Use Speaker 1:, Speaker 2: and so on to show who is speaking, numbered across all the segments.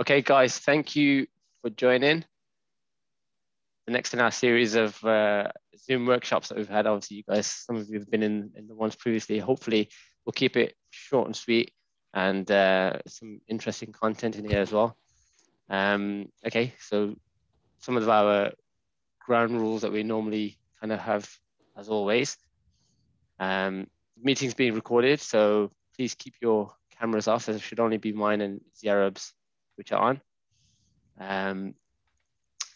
Speaker 1: Okay, guys, thank you for joining. The next in our series of Zoom workshops that we've had, obviously you guys, some of you have been in the ones previously. Hopefully we'll keep it short and sweet and some interesting content in here as well. Okay, so some of our ground rules that we normally kind of have as always. Meeting's being recorded, so please keep your cameras off. There should only be mine and Ziarab's which are on.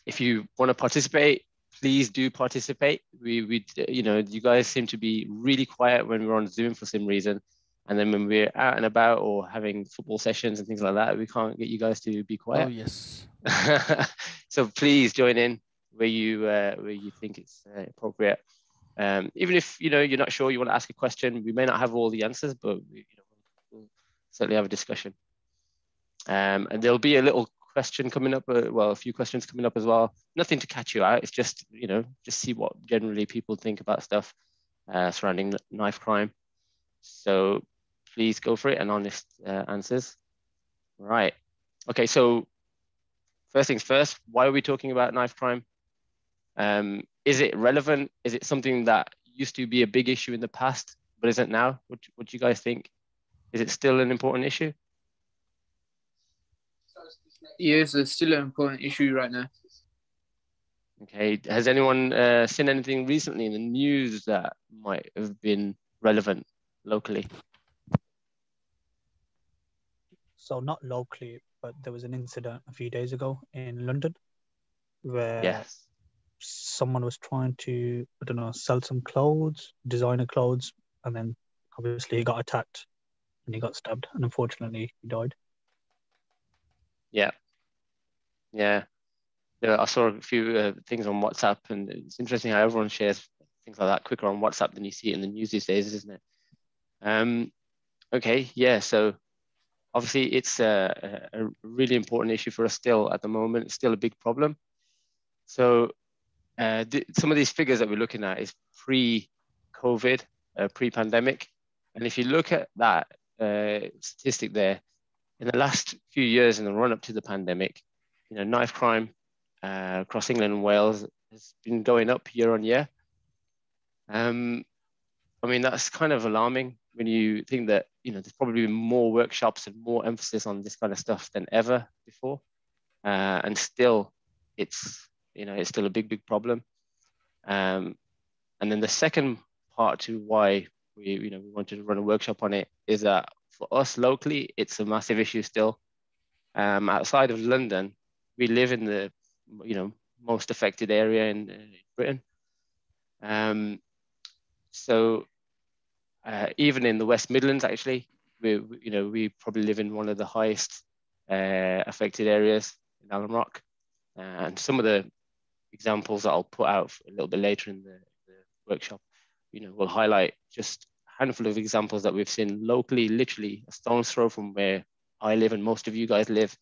Speaker 1: If you want to participate, please do participate. You guys seem to be really quiet when we're on Zoom for some reason. And then when we're out and about or having football sessions and things like that, we can't get you guys to be quiet.
Speaker 2: Oh, yes.
Speaker 1: So please join in where you think it's appropriate. Even if you're not sure, you want to ask a question, we may not have all the answers, but we'll certainly have a discussion. And there'll be a little question coming up, a few questions coming up as well. Nothing to catch you out. It's just, just see what generally people think about stuff surrounding knife crime. So please go for it and honest answers. Right. Okay, so first things first, why are we talking about knife crime? Is it relevant? Is it something that used to be a big issue in the past, but isn't now? What do you guys think? Is it still an important issue?
Speaker 3: Yes, it's still an important issue right now.
Speaker 1: Okay, has anyone seen anything recently in the news that might have been relevant locally?
Speaker 4: So not locally, but there was an incident a few days ago in London where someone was trying to, sell some clothes, designer clothes, and then obviously he got attacked and he got stabbed, and unfortunately he died.
Speaker 1: Yeah. I saw a few things on WhatsApp, and it's interesting how everyone shares things like that quicker on WhatsApp than you see it in the news these days, isn't it? Okay, yeah, so obviously it's a really important issue for us still at the moment. It's still a big problem. So some of these figures that we're looking at is pre-COVID, pre-pandemic. And if you look at that statistic there, in the last few years in the run-up to the pandemic, knife crime across England and Wales has been going up year on year. I mean, that's kind of alarming when you think that, there's probably more workshops and more emphasis on this kind of stuff than ever before. And still, it's still a big, big problem. And then the second part to why we wanted to run a workshop on it is that for us locally, it's a massive issue still. Outside of London, we live in the most affected area in Britain. So even in the West Midlands, actually, we probably live in one of the highest affected areas in Alum Rock. And some of the examples that I'll put out a little bit later in the workshop, will highlight just a handful of examples that we've seen locally, literally a stone's throw from where I live and most of you guys live.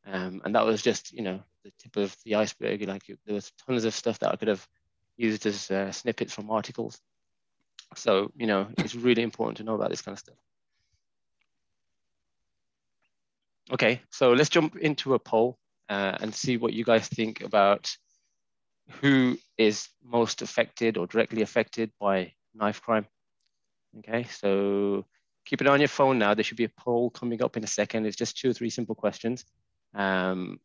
Speaker 1: And that was just, the tip of the iceberg. There was tons of stuff that I could have used as snippets from articles. So, it's really important to know about this kind of stuff. Okay, so let's jump into a poll and see what you guys think about who is most affected or directly affected by knife crime. Okay, so keep it on your phone now. There should be a poll coming up in a second. It's just 2 or 3 simple questions. And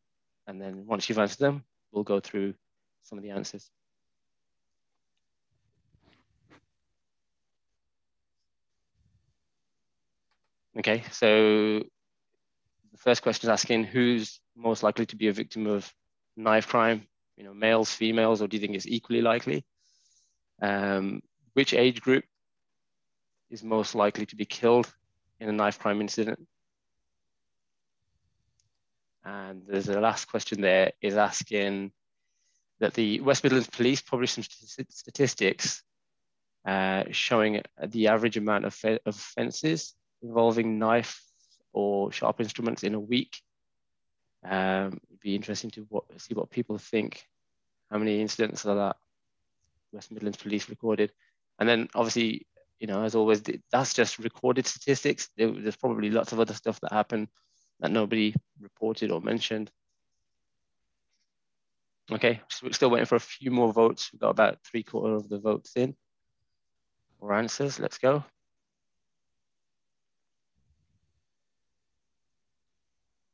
Speaker 1: then once you've answered them, we'll go through some of the answers. Okay, so the first question is asking who's most likely to be a victim of knife crime, males, females, or do you think it's equally likely? Which age group is most likely to be killed in a knife crime incident? And there's a last question there is asking that the West Midlands Police published some statistics showing the average amount of offences involving knife or sharp instruments in a week. It'd be interesting to see what people think, how many incidents of that West Midlands Police recorded. And then obviously, as always, that's just recorded statistics. There's probably lots of other stuff that happened that nobody reported or mentioned? Okay, so we're still waiting for a few more votes. We've got about 3/4 of the votes in, or answers. Let's go.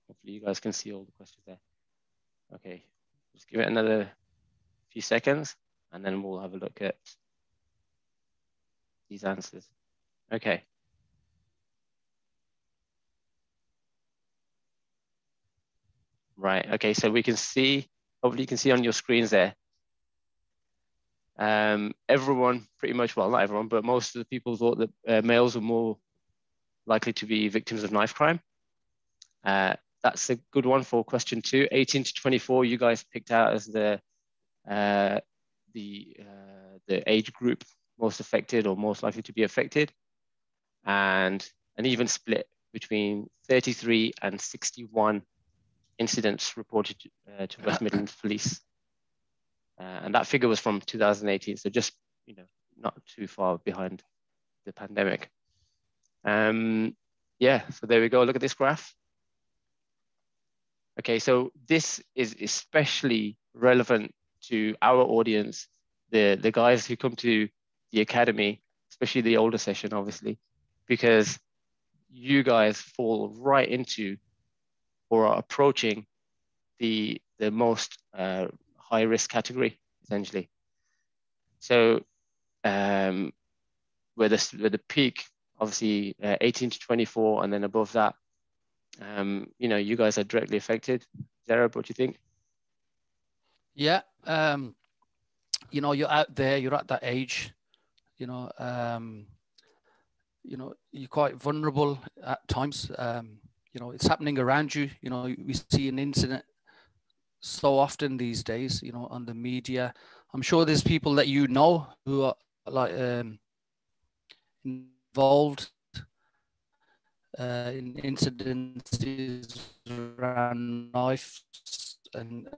Speaker 1: Hopefully you guys can see all the questions there. Okay, just give it another few seconds and then we'll have a look at these answers. Okay. Right, okay, so we can see, hopefully you can see on your screens there. Everyone, pretty much, well, not everyone, but most of the people thought that males were more likely to be victims of knife crime. That's a good one for question 2. 18 to 24, you guys picked out as the age group most affected or most likely to be affected, and an even split between 33 and 61 incidents reported to West Midlands Police. And that figure was from 2018, so just, you know, not too far behind the pandemic. Yeah, so there we go. Look at this graph. Okay, so this is especially relevant to our audience, the guys who come to the academy, especially the older session, obviously, because you guys fall right into or are approaching the most high risk category, essentially. So where the peak, obviously 18 to 24, and then above that, you know, you guys are directly affected. Zareb, what do you think?
Speaker 2: Yeah, you know, you're out there, you're at that age, you know, you're quite vulnerable at times. You know, it's happening around you. You know, we see an incident so often these days, you know, on the media. I'm sure there's people that you know who are like involved in incidences around knives and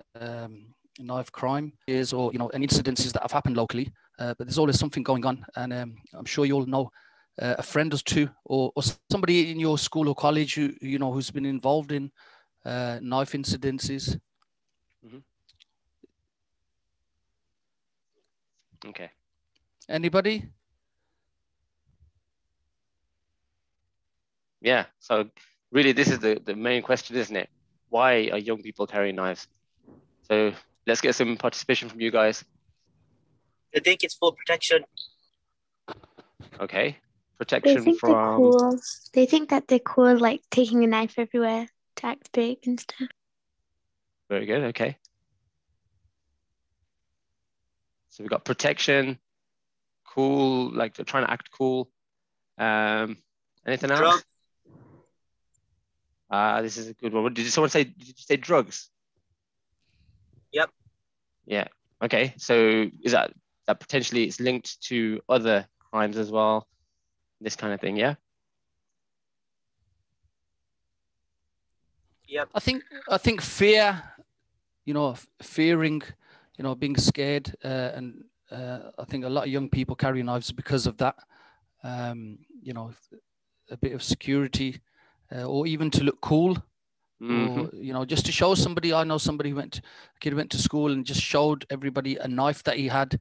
Speaker 2: knife crime is, or, you know, and incidences that have happened locally. But there's always something going on, and I'm sure you all know a friend or two, or somebody in your school or college who, you know, who's been involved in knife incidences.
Speaker 1: Mm-hmm. Okay.
Speaker 2: Anybody?
Speaker 1: Yeah, so really this is the main question, isn't it? Why are young people carrying knives? So let's get some participation from you guys.
Speaker 5: I think it's for protection.
Speaker 1: Okay, protection
Speaker 6: They think they're
Speaker 1: from...
Speaker 6: cool. They think that they're cool, like taking a knife everywhere to act big and stuff.
Speaker 1: Very good, okay. So we've got protection, cool, like they're trying to act cool. Anything else? This is a good one. Did you say drugs?
Speaker 5: Yep.
Speaker 1: Yeah, okay. So is that potentially it's linked to other crimes as well? This kind of thing, yeah?
Speaker 5: Yep.
Speaker 2: I think fear, you know, fearing, you know, being scared, and I think a lot of young people carry knives because of that. You know, a bit of security, or even to look cool, or, you know, just to show somebody. I know somebody who went to school and just showed everybody a knife that he had,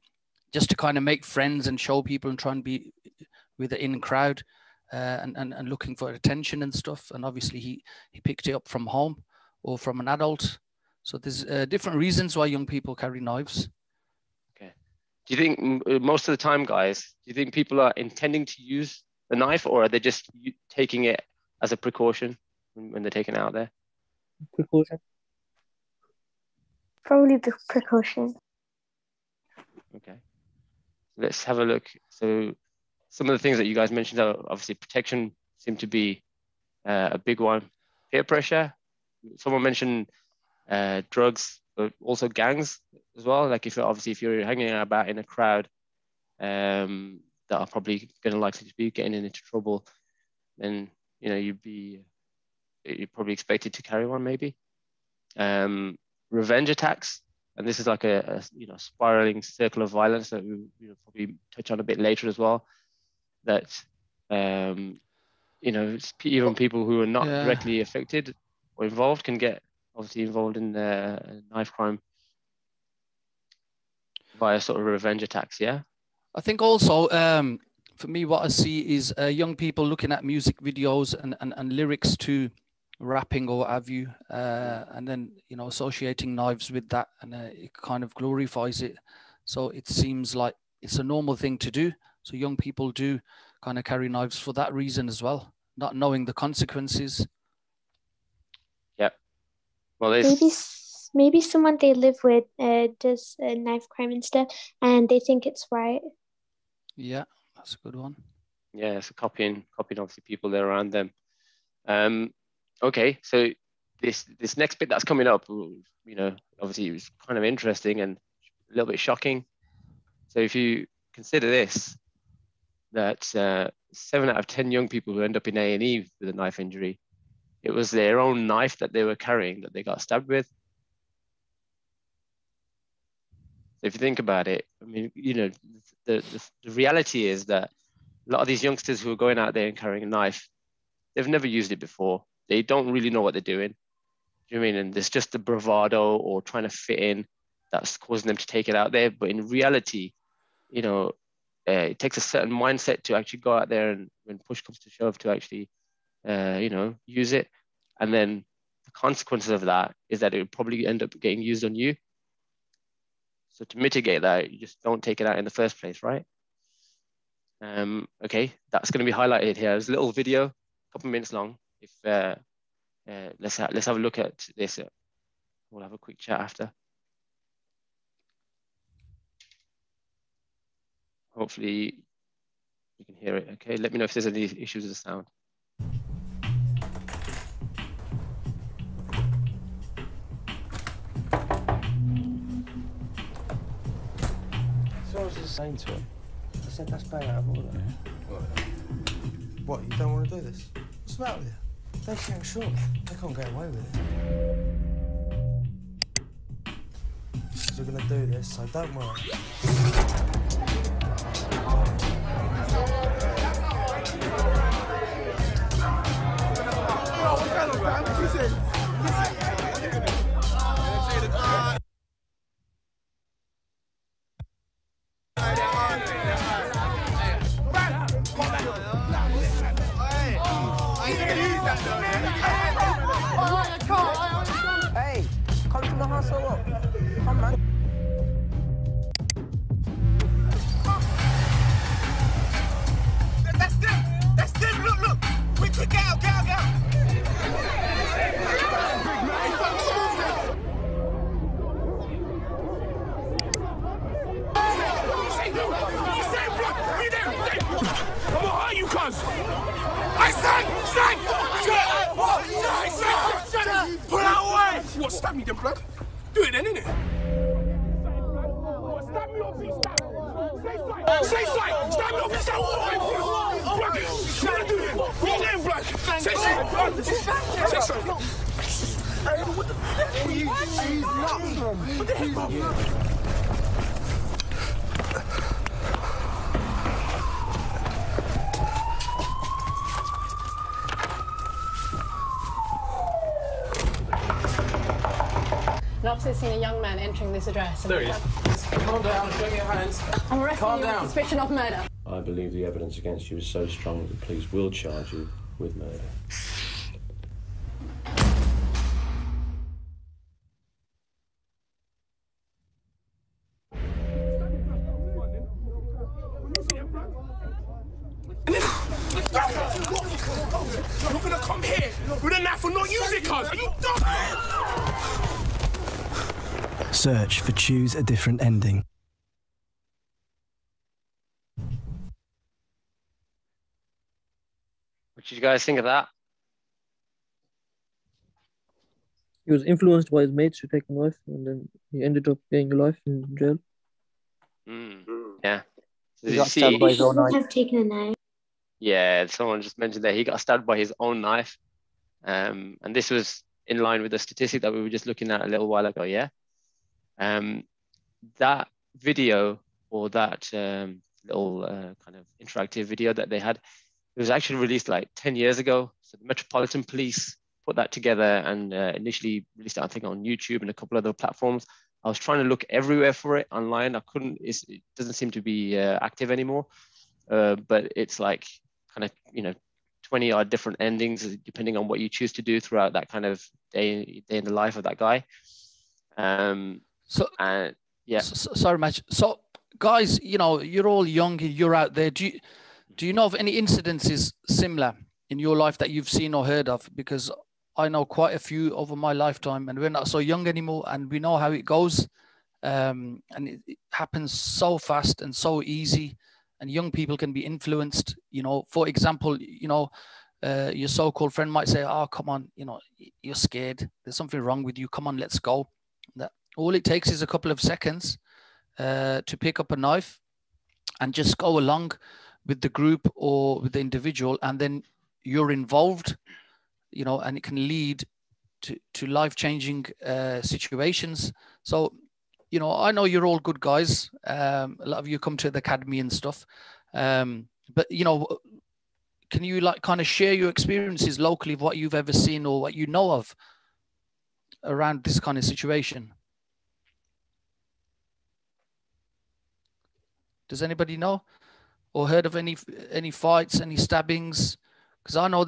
Speaker 2: just to kind of make friends and show people and try and be with the in crowd, and looking for attention and stuff. And obviously he picked it up from home or from an adult. So there's different reasons why young people carry knives.
Speaker 1: Okay. Do you think most of the time, guys, do you think people are intending to use the knife, or are they just taking it as a precaution when they're taking it out there?
Speaker 5: Precaution.
Speaker 6: Probably the precaution.
Speaker 1: Okay. Let's have a look. So some of the things that you guys mentioned are obviously protection seem to be a big one. Peer pressure. Someone mentioned drugs, but also gangs as well. Like if you're hanging about in a crowd that are probably going to likely to be getting into trouble, then, you know, you're probably expected to carry one maybe. Revenge attacks, and this is like a you know, spiraling circle of violence that we'll probably touch on a bit later as well. That you know, even people who are not directly affected or involved can get obviously involved in knife crime via sort of revenge attacks. Yeah.
Speaker 2: I think also for me, what I see is young people looking at music videos and lyrics to rapping or what have you, and then, you know, associating knives with that, and it kind of glorifies it. So it seems like it's a normal thing to do. So young people do kind of carry knives for that reason as well, not knowing the consequences.
Speaker 1: Yeah. Well,
Speaker 6: maybe someone they live with does knife crime and stuff, and they think it's right.
Speaker 2: Yeah, that's a good one.
Speaker 1: Yeah, so copying obviously people that are around them. Okay, so this next bit that's coming up, you know, obviously it was kind of interesting and a little bit shocking. So if you consider this, that 7 out of 10 young people who end up in A&E with a knife injury, it was their own knife that they were carrying that they got stabbed with. So if you think about it, I mean, you know, the reality is that a lot of these youngsters who are going out there and carrying a knife, they've never used it before. They don't really know what they're doing. Do you know what I mean? And there's just the bravado or trying to fit in that's causing them to take it out there. But in reality, you know, it takes a certain mindset to actually go out there and when push comes to shove to actually, you know, use it. And then the consequences of that is that it would probably end up getting used on you. So to mitigate that, you just don't take it out in the first place, right? Okay, that's going to be highlighted here. There's a little video, a couple of minutes long. If let's have a look at this. We'll have a quick chat after. Hopefully you can hear it. Okay, let me know if there's any issues with the sound.
Speaker 7: So I was just saying to him, I said, that's bang out of order. Yeah. What, you don't want to do this? What's the matter with you? They seem sure. They can't get away with it. We're going to do this, so don't worry. Hey, come to the house or what? Come, man. That's them! That's them! Look, look! Quick, quick, get out, get out, get out! I'm gonna hurt you, cuz! I stand! Pull out away! What, stab me then, blood? Do it then, innit? Stab me off, stab! Say sight! Stab me off, stab! Blood! What do it? What name, blood? Say sight! Say sight! Hey, what the fuck? He's nuts, man. What the heck, bro?
Speaker 8: An officer's seen a young man entering this address.
Speaker 9: There he is. Calm down, show me your hands.
Speaker 8: I'm arresting you on suspicion of murder.
Speaker 9: I believe the evidence against you is so strong that the police will charge you with murder.
Speaker 7: You're gonna come here with a knife and not use it, cuz? Are you dumb?
Speaker 10: Search for Choose a Different Ending.
Speaker 1: What did you guys think of that?
Speaker 11: He was influenced by his mates to take a knife, and then he ended up getting a life in jail.
Speaker 1: Yeah. So
Speaker 4: He got stabbed by his own knife.
Speaker 6: Have taken a knife.
Speaker 1: Yeah, someone just mentioned that he got stabbed by his own knife. And this was in line with the statistic that we were just looking at a little while ago, yeah? That video or that little kind of interactive video that they had, it was actually released like 10 years ago. So the Metropolitan Police put that together and initially released it, I think, on YouTube and a couple other platforms. I was trying to look everywhere for it online. I couldn't. It doesn't seem to be active anymore. But it's like kind of 20 odd different endings depending on what you choose to do throughout that kind of day in the life of that guy.
Speaker 2: Sorry, Madge. So guys, you're all young, you're out there. Do you know of any incidences similar in your life that you've seen or heard of? Because I know quite a few over my lifetime, and we're not so young anymore, and we know how it goes. And it happens so fast and so easy, and young people can be influenced. For example, your so-called friend might say, "Oh, come on, you're scared. There's something wrong with you. Come on, let's go." All it takes is a couple of seconds to pick up a knife and just go along with the group or with the individual, and then you're involved, and it can lead to life-changing situations. So, I know you're all good guys. A lot of you come to the academy and stuff. But, can you kind of share your experiences locally of what you've ever seen or what you know of around this kind of situation? Does anybody know or heard of any fights, any stabbings? Because I know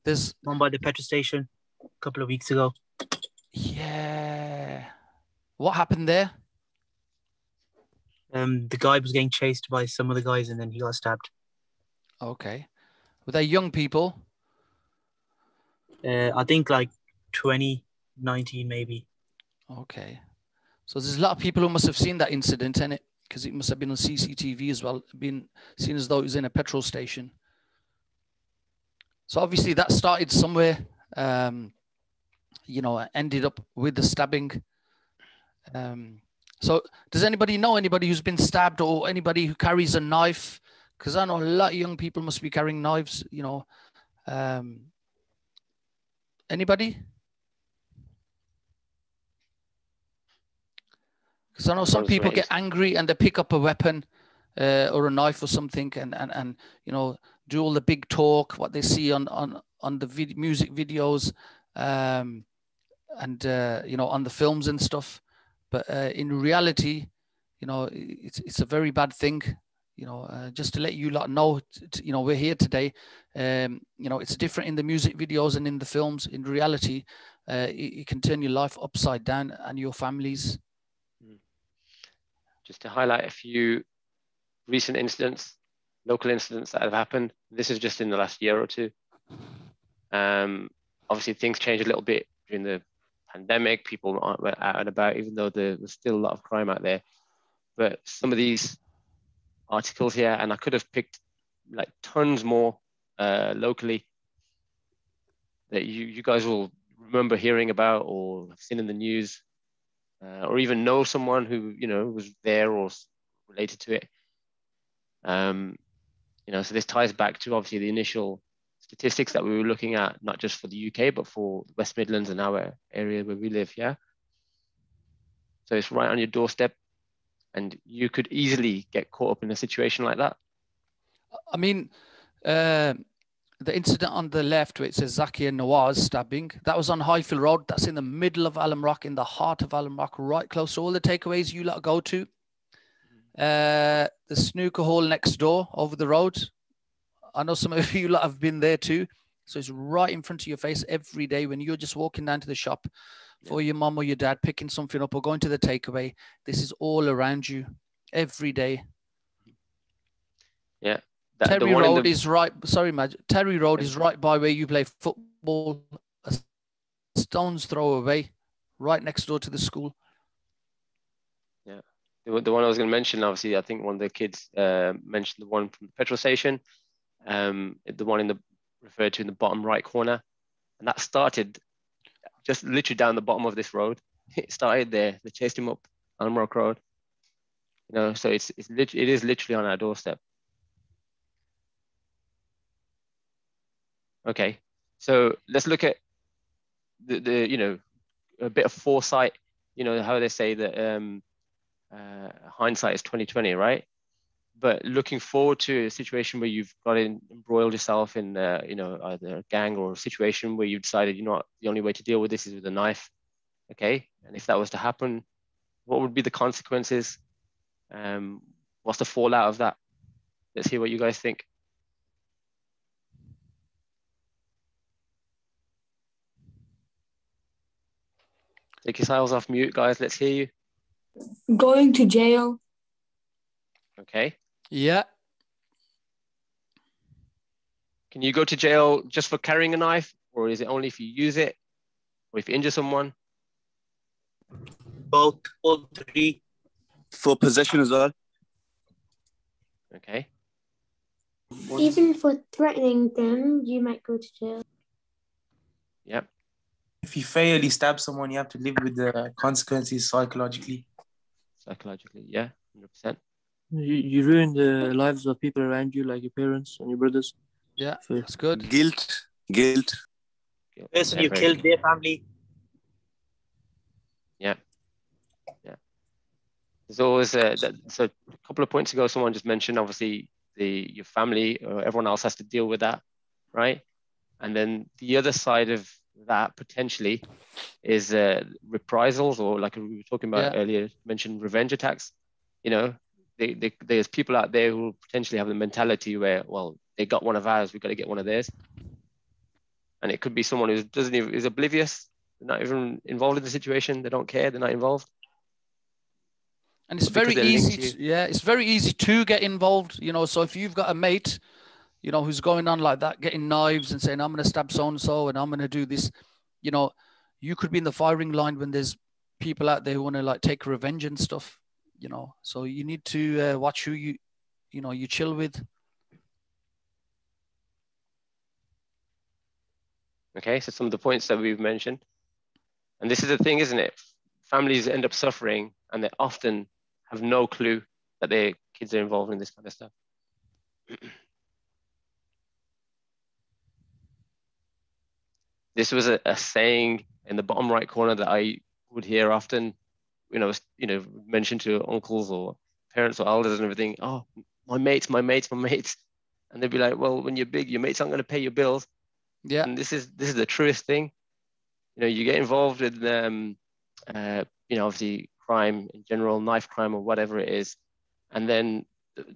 Speaker 2: there's
Speaker 5: one by the petrol station a couple of weeks ago.
Speaker 2: Yeah. What happened there?
Speaker 5: The guy was getting chased by some of the guys and then he got stabbed.
Speaker 2: Okay. Were they young people?
Speaker 5: I think like 20, 19 maybe.
Speaker 2: Okay. So there's a lot of people who must have seen that incident, innit? Because it must have been on CCTV as well, been seen as though it was in a petrol station. So obviously that started somewhere, ended up with the stabbing. So does anybody know anybody who's been stabbed or anybody who carries a knife? Because I know a lot of young people must be carrying knives, Anybody? Because I know some people get angry and they pick up a weapon or a knife or something and do all the big talk, what they see on the music videos and on the films and stuff. But in reality, it's a very bad thing. Just to let you lot know, we're here today. It's different in the music videos and in the films. In reality, it can turn your life upside down and your families.
Speaker 1: Just to highlight a few recent incidents, local incidents that have happened. This is just in the last year or two. Obviously, things changed a little bit during the pandemic. People went out and about, even though there was still a lot of crime out there. But some of these articles here, and I could have picked like tons more locally that you guys will remember hearing about or have seen in the news. Or even know someone who was there or related to it. So this ties back to obviously the initial statistics that we were looking at, not just for the UK but for the West Midlands and our area where we live. Yeah. So it's right on your doorstep, and you could easily get caught up in a situation like that.
Speaker 2: I mean, the incident on the left where it says Zakir Nawaz stabbing, that was on Highfield Road. That's in the middle of Alum Rock, in the heart of Alum Rock, right close to all the takeaways you lot go to. The snooker hall next door over the road. I know some of you lot have been there too. So it's right in front of your face every day when you're just walking down to the shop for your mom or your dad, picking something up or going to the takeaway. This is all around you every day.
Speaker 1: Yeah.
Speaker 2: Terry Road is right. Sorry, Madge. Terry Road is right by where you play football. A stone's throw away, right next door to the school.
Speaker 1: Yeah, the one I was going to mention. Obviously, I think one of the kids mentioned the one from the petrol station. The one referred to in the bottom right corner, and that started just literally down the bottom of this road. It started there. They chased him up on Rock Road. So it is literally on our doorstep. Okay, so let's look at the a bit of foresight. How they say that hindsight is 20/20, right? But looking forward to a situation where you've got embroiled yourself in, either a gang or a situation where you've decided, the only way to deal with this is with a knife. Okay. And if that was to happen, what would be the consequences? What's the fallout of that? Let's hear what you guys think. Take yourselves off mute, guys. Let's hear you.
Speaker 12: Going to jail.
Speaker 1: Okay.
Speaker 2: Yeah.
Speaker 1: Can you go to jail just for carrying a knife, or is it only if you use it, or if you injure someone?
Speaker 13: Both, all three. For possession as well.
Speaker 1: Okay.
Speaker 6: Even for threatening them, you might go to jail.
Speaker 1: Yep.
Speaker 14: If you fatally stab someone, you have to live with the consequences psychologically.
Speaker 1: Psychologically, yeah, 100%.
Speaker 11: You ruin the lives of people around you, like your parents and your brothers.
Speaker 2: Yeah, that's good.
Speaker 13: Guilt.
Speaker 5: Person you killed, their family.
Speaker 1: Yeah. There's always so a couple of points ago, someone just mentioned, obviously, your family or everyone else has to deal with that, right? And then the other side of that potentially is reprisals, or like we were talking about earlier, mentioned revenge attacks. There's people out there who potentially have the mentality where, well, they got one of ours, we've got to get one of theirs. And it could be someone who is oblivious, they're not even involved in the situation, they don't care, they're not involved.
Speaker 2: And it's very easy it's very easy to get involved, so if you've got a mate, who's going on like that, getting knives and saying, I'm going to stab so-and-so and I'm going to do this, you could be in the firing line when there's people out there who want to like take revenge and stuff, so you need to watch who you chill with.
Speaker 1: Okay, so some of the points that we've mentioned, and this is the thing, isn't it? Families end up suffering and they often have no clue that their kids are involved in this kind of stuff. This was a saying in the bottom right corner that I would hear often, mentioned to uncles or parents or elders and everything. Oh, my mates. And they'd be like, well, when you're big, your mates aren't going to pay your bills.
Speaker 2: Yeah.
Speaker 1: And this is the truest thing. You get involved in, obviously crime in general, knife crime or whatever it is. And then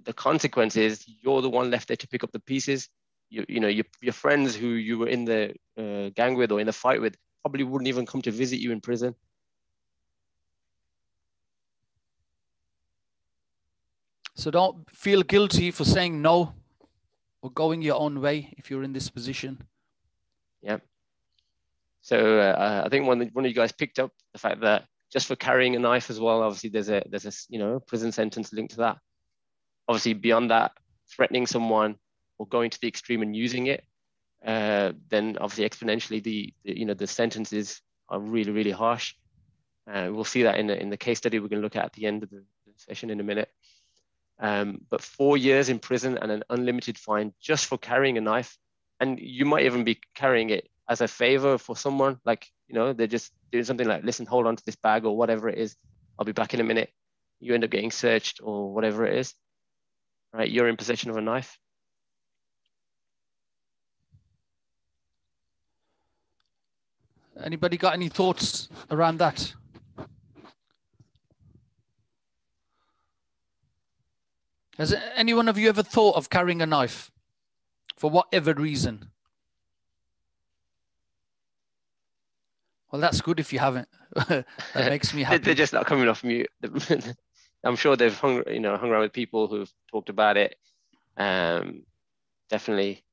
Speaker 1: the consequence is you're the one left there to pick up the pieces. Your friends who you were in the gang with or in the fight with probably wouldn't even come to visit you in prison.
Speaker 2: So don't feel guilty for saying no or going your own way if you're in this position.
Speaker 1: Yeah. So I think one of you guys picked up the fact that just for carrying a knife as well, obviously there's a prison sentence linked to that. Obviously beyond that, threatening someone or going to the extreme and using it, then obviously exponentially the sentences are really, really harsh. We'll see that in the case study we're going to look at the end of the session in a minute. But 4 years in prison and an unlimited fine just for carrying a knife. And you might even be carrying it as a favor for someone, like, they're just doing something like, listen, hold on to this bag or whatever it is. I'll be back in a minute. You end up getting searched or whatever it is, right? You're in possession of a knife.
Speaker 2: Anybody got any thoughts around that? Has any one of you ever thought of carrying a knife for whatever reason? Well, that's good if you haven't. That makes me happy.
Speaker 1: They're just not coming off mute. I'm sure they've hung around with people who've talked about it. Definitely,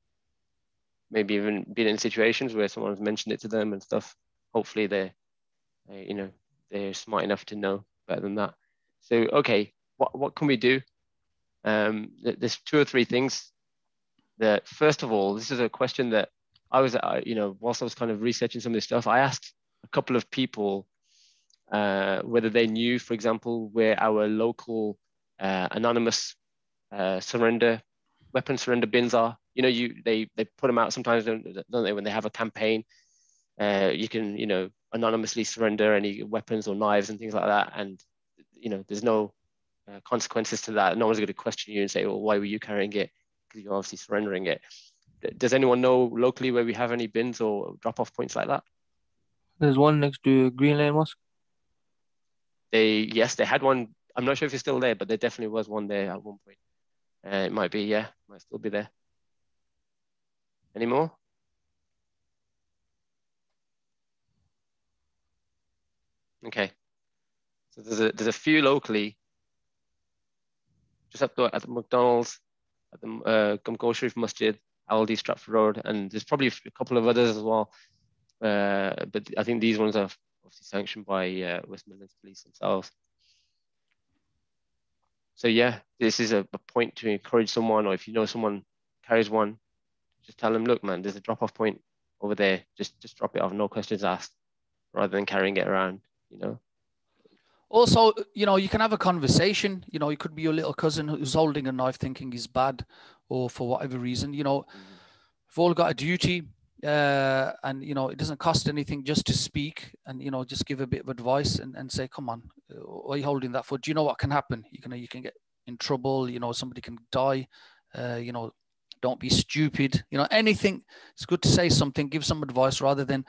Speaker 1: maybe even been in situations where someone's mentioned it to them and stuff. Hopefully they're smart enough to know better than that. So, okay, what can we do? There's 2 or 3 things. That first of all, this is a question that I was, whilst I was kind of researching some of this stuff, I asked a couple of people whether they knew, for example, where our local anonymous weapon surrender bins are. They put them out sometimes, don't they, when they have a campaign. You can, anonymously surrender any weapons or knives and things like that. And, there's no consequences to that. No one's going to question you and say, well, why were you carrying it? Because you're obviously surrendering it. Does anyone know locally where we have any bins or drop-off points like that?
Speaker 11: There's one next to Green Lane Mosque.
Speaker 1: Yes, they had one. I'm not sure if it's still there, but there definitely was one there at one point. It might be, yeah, might still be there. Any more? Okay. So there's a few locally, just up at the McDonald's, at the Gumgo Sharif Masjid, Aldi, Stratford Road, and there's probably a couple of others as well. But I think these ones are obviously sanctioned by West Midlands Police themselves. So yeah, this is a point to encourage someone, or if you know someone carries one, just tell them, look, man, there's a drop-off point over there. Just drop it off, no questions asked, rather than carrying it around, you know.
Speaker 2: Also, you know, you can have a conversation. You know, it could be your little cousin who's holding a knife thinking he's bad, or for whatever reason. You know, we've all got a duty, and, you know, it doesn't cost anything just to speak and, you know, just give a bit of advice and say, come on, why are you holding that for? Do you know what can happen? You can get in trouble, you know, somebody can die, you know, don't be stupid, you know, anything. It's good to say something, give some advice rather than,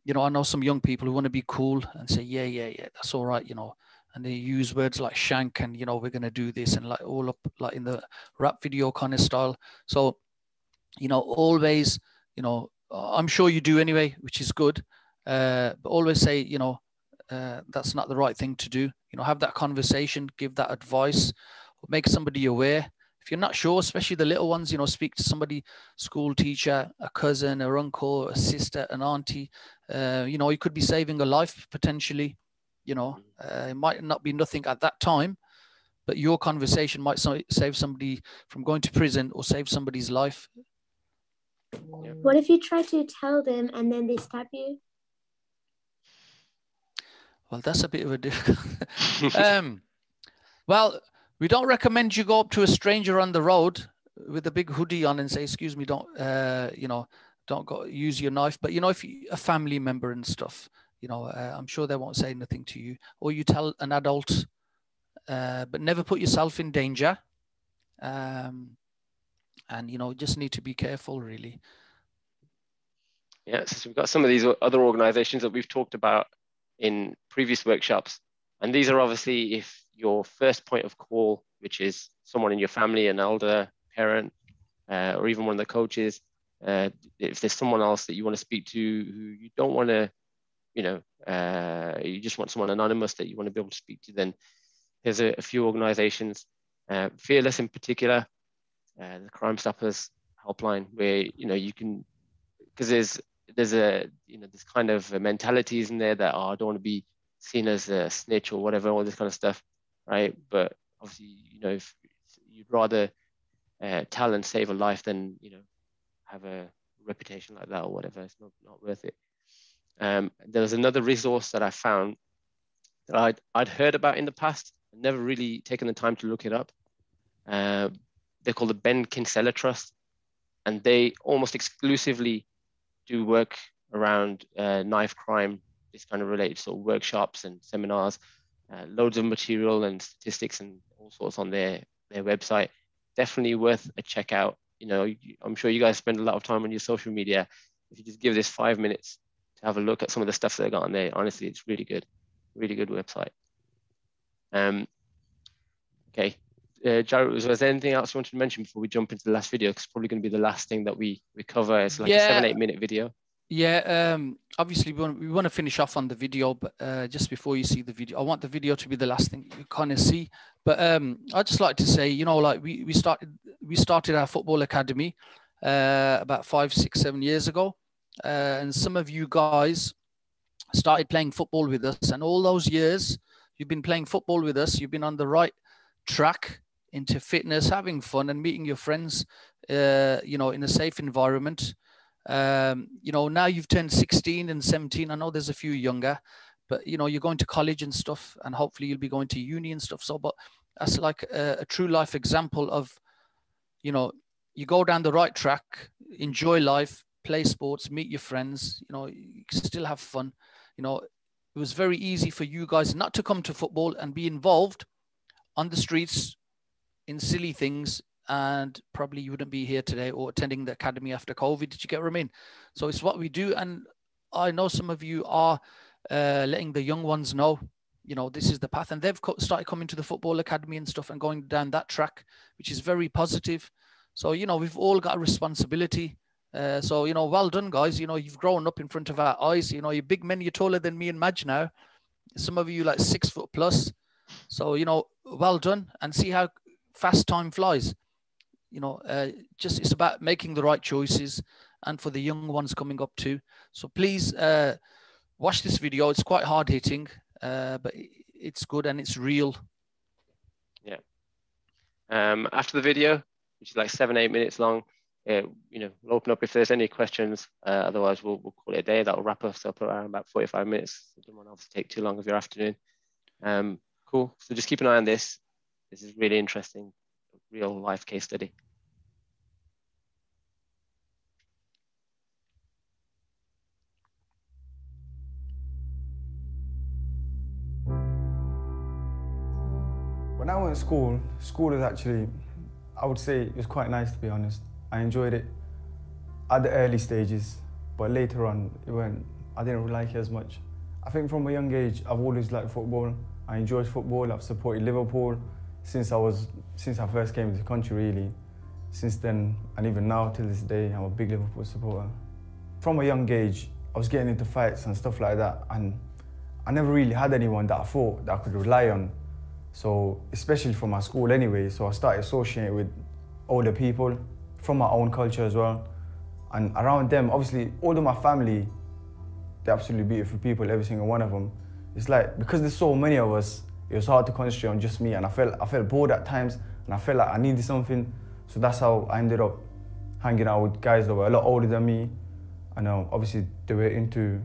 Speaker 2: you know, I know some young people who want to be cool and say, yeah, that's all right, you know, and they use words like shank and, you know, we're going to do this and like all up like in the rap video kind of style. So, you know, always, you know, I'm sure you do anyway, which is good, but always say, you know, that's not the right thing to do. You know, have that conversation, give that advice, make somebody aware. If you're not sure, especially the little ones, you know, speak to somebody, school teacher, a cousin, or uncle, a sister, an auntie. You know, you could be saving a life potentially. You know, it might not be nothing at that time, but your conversation might save somebody from going to prison or save somebody's life.
Speaker 6: What if you try to tell them and then they stab you?
Speaker 2: Well, that's a bit of a difficult. Well, we don't recommend you go up to a stranger on the road with a big hoodie on and say, excuse me, don't, you know, don't go use your knife. But, you know, if you, a family member and stuff, you know, I'm sure they won't say anything to you. Or you tell an adult, but never put yourself in danger. And, you know, just need to be careful, really.
Speaker 1: Yeah, so we've got some of these other organizations that we've talked about in previous workshops. And these are obviously if your first point of call, which is someone in your family, an elder, parent, or even one of the coaches, if there's someone else that you want to speak to who you don't want to, you know, you just want someone anonymous that you want to be able to speak to, then there's a few organizations, Fearless in particular, the Crime Stoppers helpline, where, you know, you can, because there's a, you know, this kind of mentalities in there that, oh, I don't want to be seen as a snitch or whatever, all this kind of stuff, right? But obviously, you know, if you'd rather tell and save a life than, you know, have a reputation like that or whatever, it's not worth it. There was another resource that I found that I'd heard about in the past, never really taken the time to look it up. They're called the Ben Kinsella Trust, and they almost exclusively do work around knife crime, this kind of related sort of workshops and seminars, loads of material and statistics and all sorts on their website. Definitely worth a check out. You know, I'm sure you guys spend a lot of time on your social media. If you just give this 5 minutes to have a look at some of the stuff that they got on there, honestly, it's really good website. Okay, Jared, was there anything else you wanted to mention before we jump into the last video? Because it's probably going to be the last thing that we cover. It's like a 7-8 minute video.
Speaker 2: Yeah, obviously we want to finish off on the video, but just before you see the video, I want the video to be the last thing you kind of see. But I'd just like to say, you know, like we started our football academy about 5, 6, 7 years ago, and some of you guys started playing football with us, and all those years you've been playing football with us, you've been on the right track into fitness, having fun and meeting your friends, you know, in a safe environment. You know, now you've turned 16 and 17. I know there's a few younger, but, you know, you're going to college and stuff, and hopefully you'll be going to uni and stuff. So, but that's like a true life example of, you know, you go down the right track, enjoy life, play sports, meet your friends, you know, you can still have fun. You know, it was very easy for you guys not to come to football and be involved on the streets in silly things, and probably you wouldn't be here today or attending the academy after COVID. Did you get what I mean? So it's what we do. And I know some of you are letting the young ones know, you know, this is the path, and they've started coming to the football academy and stuff and going down that track, which is very positive. So, you know, we've all got a responsibility. So, you know, well done, guys. You know, you've grown up in front of our eyes. You know, you're big men, you're taller than me and Madge now. Some of you like 6 foot plus. So, you know, well done, and see how fast time flies. You know, just it's about making the right choices, and for the young ones coming up too. So please watch this video. It's quite hard hitting, but it's good and it's real.
Speaker 1: Yeah. After the video, which is like 7-8 minutes long, you know, we'll open up if there's any questions. Otherwise, we'll call it a day. That'll wrap us up around about 45 minutes. So don't want to obviously take too long of your afternoon. Cool. So just keep an eye on this. This is really interesting, real life case study.
Speaker 15: When I went to school was actually, I would say it was quite nice, to be honest. I enjoyed it at the early stages, but later on, I didn't really like it as much. I think from a young age, I've always liked football. I enjoyed football. I've supported Liverpool since I first came to the country, really. Since then, and even now, till this day, I'm a big Liverpool supporter. From a young age, I was getting into fights and stuff like that, and I never really had anyone that I thought that I could rely on. So, especially from my school anyway, so I started associating with older people from my own culture as well. And around them, obviously, all of my family, they're absolutely beautiful people, every single one of them. It's like, because there's so many of us, it was hard to concentrate on just me, and I felt bored at times, and I felt like I needed something. So that's how I ended up hanging out with guys that were a lot older than me, and obviously they were into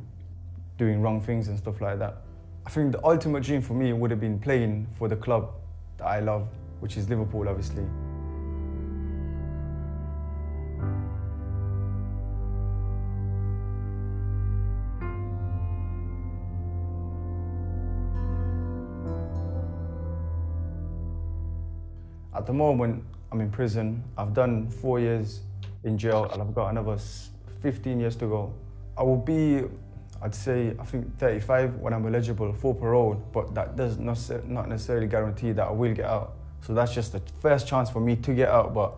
Speaker 15: doing wrong things and stuff like that. I think the ultimate dream for me would have been playing for the club that I love, which is Liverpool, obviously. At the moment, I'm in prison. I've done 4 years in jail, and I've got another 15 years to go. I will be, I'd say, I think 35 when I'm eligible for parole, but that does not necessarily guarantee that I will get out. So that's just the first chance for me to get out, but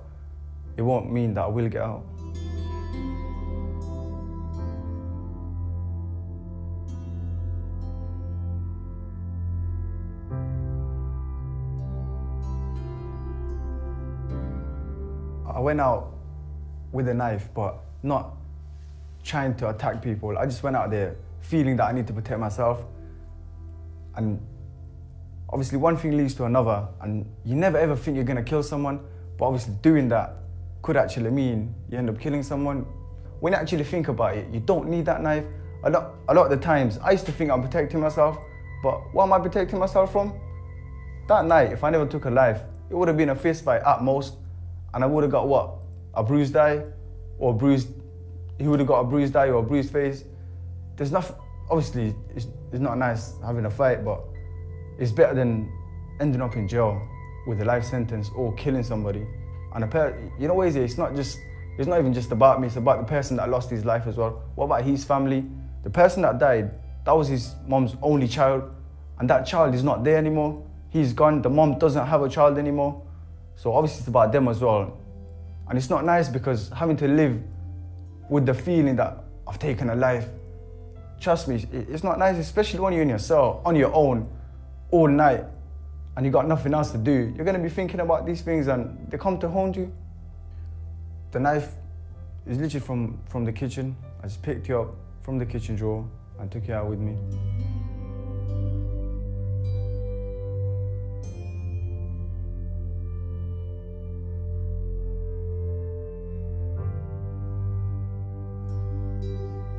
Speaker 15: it won't mean that I will get out. I went out with a knife, but not trying to attack people. I just went out there feeling that I need to protect myself. And obviously one thing leads to another, and you never ever think you're gonna kill someone, but obviously doing that could actually mean you end up killing someone. When you actually think about it, you don't need that knife. A lot of the times, I used to think I'm protecting myself, but what am I protecting myself from? That night, if I never took a life, it would have been a fist fight at most, and I would have got what? A bruised eye, or a bruised, he would have got a bruised eye or a bruised face. There's nothing, obviously, it's not nice having a fight, but it's better than ending up in jail with a life sentence or killing somebody. And you know what it is? It's not even just about me, it's about the person that lost his life as well. What about his family? The person that died, that was his mom's only child, and that child is not there anymore. He's gone, the mom doesn't have a child anymore. So obviously it's about them as well. And it's not nice because having to live with the feeling that I've taken a life, trust me, it's not nice, especially when you're in your cell, on your own, all night, and you got nothing else to do. You're gonna be thinking about these things and they come to haunt you. The knife is literally from the kitchen. I just picked it up from the kitchen drawer and took it out with me.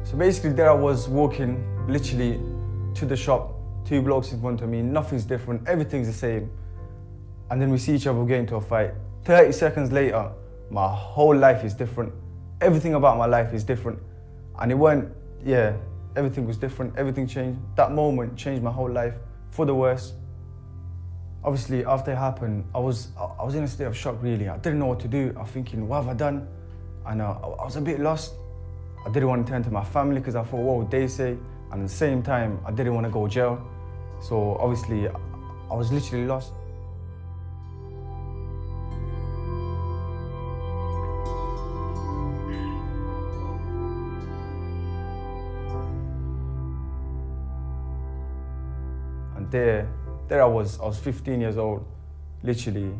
Speaker 15: So basically there I was walking literally to the shop, 2 blocks in front of me, nothing's different, everything's the same. And then we see each other get into a fight. 30 seconds later, my whole life is different. Everything about my life is different. And it went, yeah, everything was different, everything changed. That moment changed my whole life for the worse. Obviously, after it happened, I was in a state of shock, really. I didn't know what to do. I was thinking, what have I done? And I was a bit lost. I didn't want to turn to my family because I thought, what would they say? And at the same time, I didn't want to go to jail. So obviously, I was literally lost. And there I was 15 years old, literally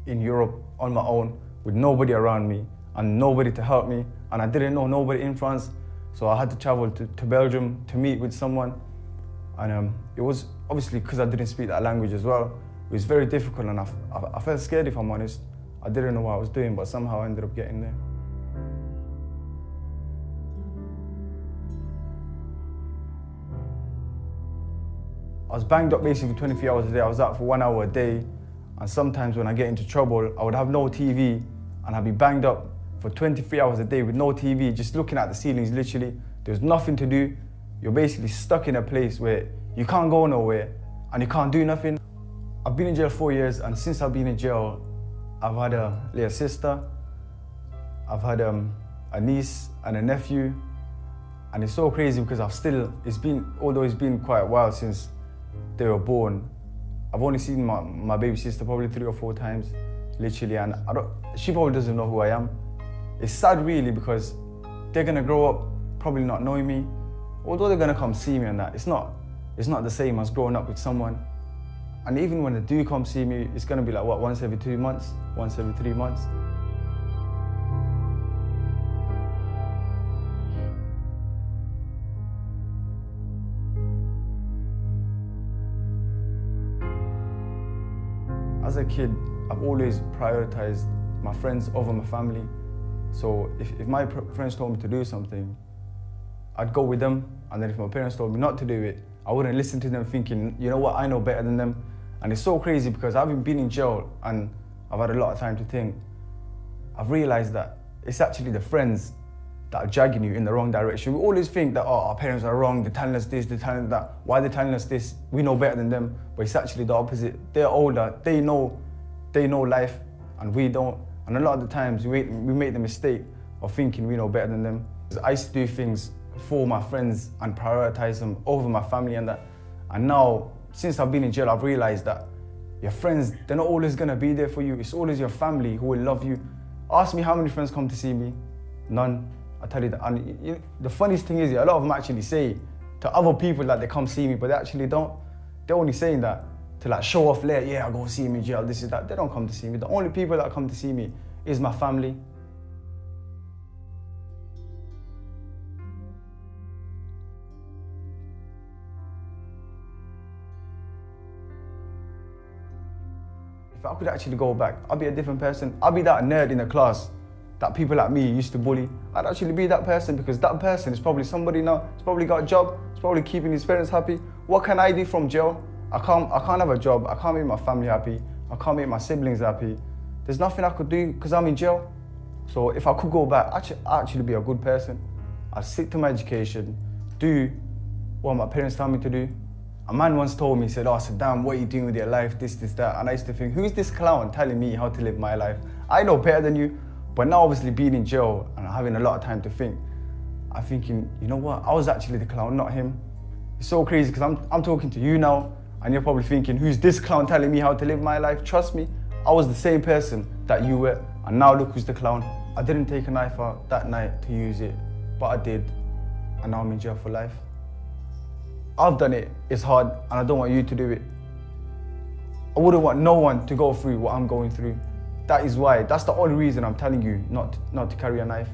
Speaker 15: in Europe on my own, with nobody around me and nobody to help me. And I didn't know nobody in France, so I had to travel to Belgium to meet with someone. And it was obviously because I didn't speak that language as well. It was very difficult, and I felt scared, if I'm honest. I didn't know what I was doing, but somehow I ended up getting there. I was banged up basically for 23 hours a day. I was out for 1 hour a day. And sometimes when I get into trouble, I would have no TV and I'd be banged up for 23 hours a day with no TV, just looking at the ceilings, literally. There's nothing to do. You're basically stuck in a place where you can't go nowhere and you can't do nothing. I've been in jail 4 years, and since I've been in jail, I've had a little sister, I've had a niece and a nephew. And it's so crazy because although it's been quite a while since they were born, I've only seen my baby sister probably 3 or 4 times, literally, and she probably doesn't know who I am. It's sad really, because they're gonna grow up probably not knowing me, although they're gonna come see me and that. It's not the same as growing up with someone. And even when they do come see me, it's gonna be like, what, once every 2 months, once every 3 months. As a kid, I've always prioritized my friends over my family. So if my friends told me to do something, I'd go with them. And then if my parents told me not to do it, I wouldn't listen to them thinking, you know what, I know better than them. And it's so crazy because having been in jail and I've had a lot of time to think, I've realized that it's actually the friends that are dragging you in the wrong direction. We always think that, oh, our parents are wrong, they're telling us this, they're telling us that. Why they're telling us this? We know better than them. But it's actually the opposite. They're older, they know life, and we don't. And a lot of the times we make the mistake of thinking we know better than them. I used to do things for my friends and prioritize them over my family and that. And now, since I've been in jail, I've realized that your friends, they're not always gonna be there for you. It's always your family who will love you. Ask me how many friends come to see me. None. I tell you that. And the funniest thing is, a lot of them actually say to other people that they come see me, but they actually don't. They're only saying that to like show off later. Yeah, I go see me in jail, this is that. They don't come to see me. The only people that come to see me is my family. If I could actually go back, I'd be a different person. I'd be that nerd in the class that people like me used to bully. I'd actually be that person, because that person is probably somebody now. He's probably got a job. He's probably keeping his parents happy. What can I do from jail? I can't have a job. I can't make my family happy. I can't make my siblings happy. There's nothing I could do because I'm in jail. So if I could go back, I'd actually be a good person. I'd stick to my education, do what my parents tell me to do. A man once told me, he said, oh, Saddam, what are you doing with your life, this, that. And I used to think, who's this clown telling me how to live my life? I know better than you. But now obviously being in jail and having a lot of time to think, I'm thinking, you know what, I was actually the clown, not him. It's so crazy because I'm talking to you now and you're probably thinking, who's this clown telling me how to live my life? Trust me, I was the same person that you were, and now look who's the clown. I didn't take a knife out that night to use it, but I did, and now I'm in jail for life. I've done it, it's hard, and I don't want you to do it. I wouldn't want no one to go through what I'm going through. That is why, that's the only reason I'm telling you not to carry a knife.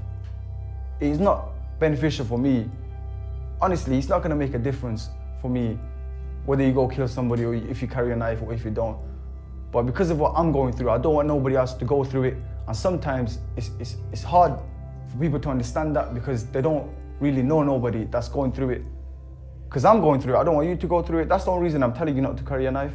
Speaker 15: It is not beneficial for me. Honestly, it's not gonna make a difference for me whether you go kill somebody or if you carry a knife or if you don't. But because of what I'm going through, I don't want nobody else to go through it. And sometimes it's hard for people to understand that because they don't really know nobody that's going through it. Because I'm going through it, I don't want you to go through it. That's the only reason I'm telling you not to carry a knife.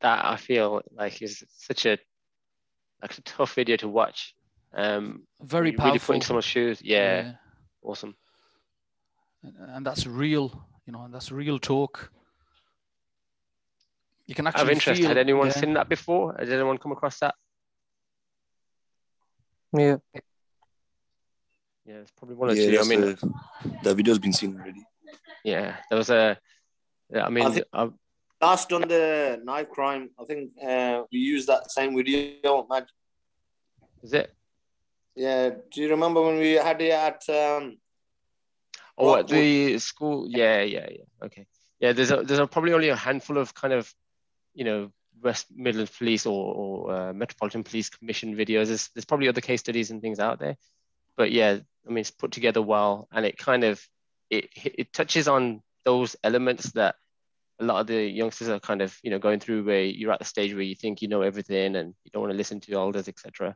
Speaker 1: that I feel like is such a tough video to watch.
Speaker 2: Very
Speaker 1: you
Speaker 2: powerful.
Speaker 1: really put into someone's shoes. Yeah. Awesome.
Speaker 2: And that's real, and that's real talk. You can actually
Speaker 1: Out of interest,
Speaker 2: feel.
Speaker 1: had anyone seen that before? Has anyone come across that?
Speaker 11: Yeah.
Speaker 1: Yeah, it's probably one or two. I mean,
Speaker 13: the video's been seen already.
Speaker 1: Yeah, there was a. I mean,
Speaker 16: last on the knife crime, I think we used that same video.
Speaker 1: Is it?
Speaker 16: Yeah. Do you remember when we had it at?
Speaker 1: At the school? Yeah. Okay. Yeah, there's probably only a handful of kind of, West Midlands Police or Metropolitan Police Commission videos. There's probably other case studies and things out there, but yeah, I mean, it's put together well, and it kind of it touches on those elements that a lot of the youngsters are kind of going through, where you're at the stage where you think you know everything and you don't want to listen to elders, etc.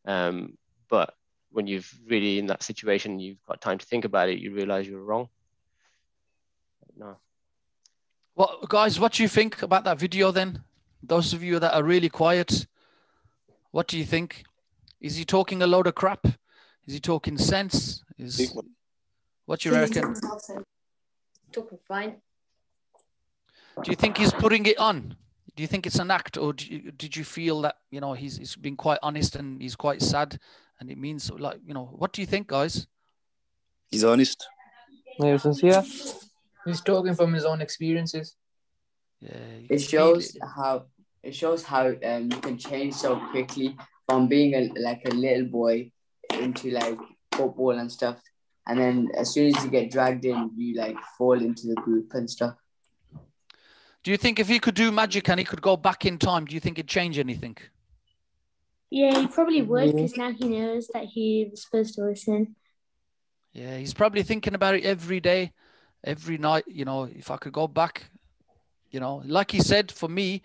Speaker 1: But when you've really in that situation, you've got time to think about it, you realize you're wrong. No.
Speaker 2: Well, guys, what do you think about that video then? Those of you that are really quiet, what do you think? Is he talking a load of crap? Is he talking sense? What do you reckon?
Speaker 12: Talking fine.
Speaker 2: Do you think he's putting it on? Do you think it's an act, or did you feel that he's been quite honest and he's quite sad, and it means what do you think, guys?
Speaker 13: He's honest.
Speaker 11: Yeah, sincere.
Speaker 3: He's talking from his own experiences.
Speaker 2: Yeah,
Speaker 17: it shows how you can change so quickly from being a little boy into like football and stuff, and then as soon as you get dragged in, you like fall into the group and stuff.
Speaker 2: Do you think if he could do magic and he could go back in time, do you think it'd change anything?
Speaker 6: Yeah, he probably would, because now he knows that he was supposed to listen.
Speaker 2: Yeah, he's probably thinking about it every day, every night. If I could go back, like he said, for me,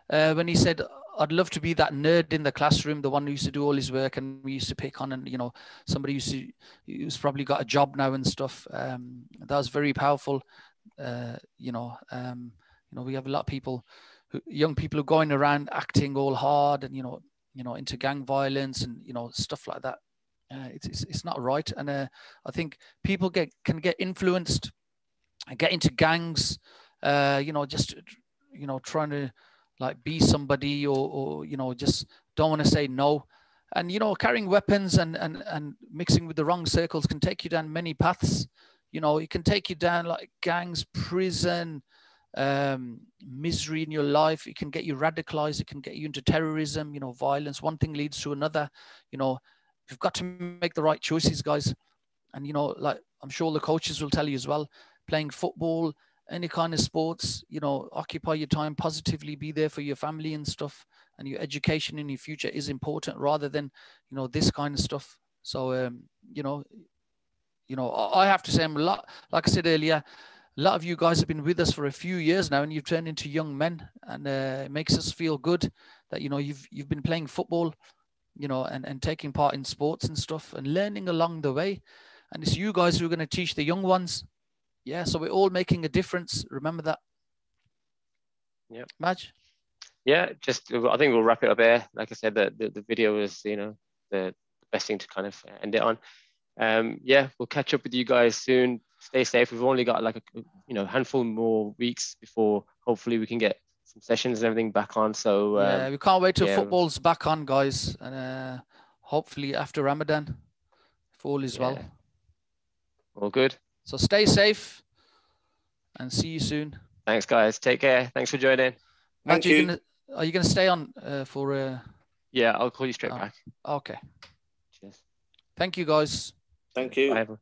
Speaker 2: when he said, I'd love to be that nerd in the classroom, the one who used to do all his work and we used to pick on, and, somebody who's probably got a job now and stuff. That was very powerful. We have a lot of people, young people who are going around acting all hard and, into gang violence and, stuff like that. It's not right. And I think people can get influenced and get into gangs, just, trying to like be somebody or just don't want to say no. And, carrying weapons and mixing with the wrong circles can take you down many paths. It can take you down like gangs, prison, misery in your life. It can get you radicalized. It can get you into terrorism, violence. One thing leads to another. You've got to make the right choices, guys. And, like I'm sure the coaches will tell you as well, playing football, any kind of sports, occupy your time positively, be there for your family and stuff. And your education in your future is important rather than, this kind of stuff. So, I have to say I'm a lot, like I said earlier, a lot of you guys have been with us for a few years now, and you've turned into young men, and it makes us feel good that, you've been playing football, and taking part in sports and stuff and learning along the way. And it's you guys who are going to teach the young ones. Yeah. So we're all making a difference. Remember that.
Speaker 1: Yeah.
Speaker 2: Madge?
Speaker 1: Yeah. I think we'll wrap it up there. Like I said, the video is, the best thing to kind of end it on. We'll catch up with you guys soon. Stay safe. We've only got like a handful more weeks before hopefully we can get some sessions and everything back on. So
Speaker 2: we can't wait till football's back on, guys, and hopefully after Ramadan, if all is well.
Speaker 1: All good.
Speaker 2: So stay safe and see you soon.
Speaker 1: Thanks, guys. Take care. Thanks for joining.
Speaker 2: Matt, are you gonna stay on for?
Speaker 1: Yeah, I'll call you straight back.
Speaker 2: Okay.
Speaker 1: Cheers.
Speaker 2: Thank you, guys.
Speaker 16: Thank you.
Speaker 1: Bye, everyone.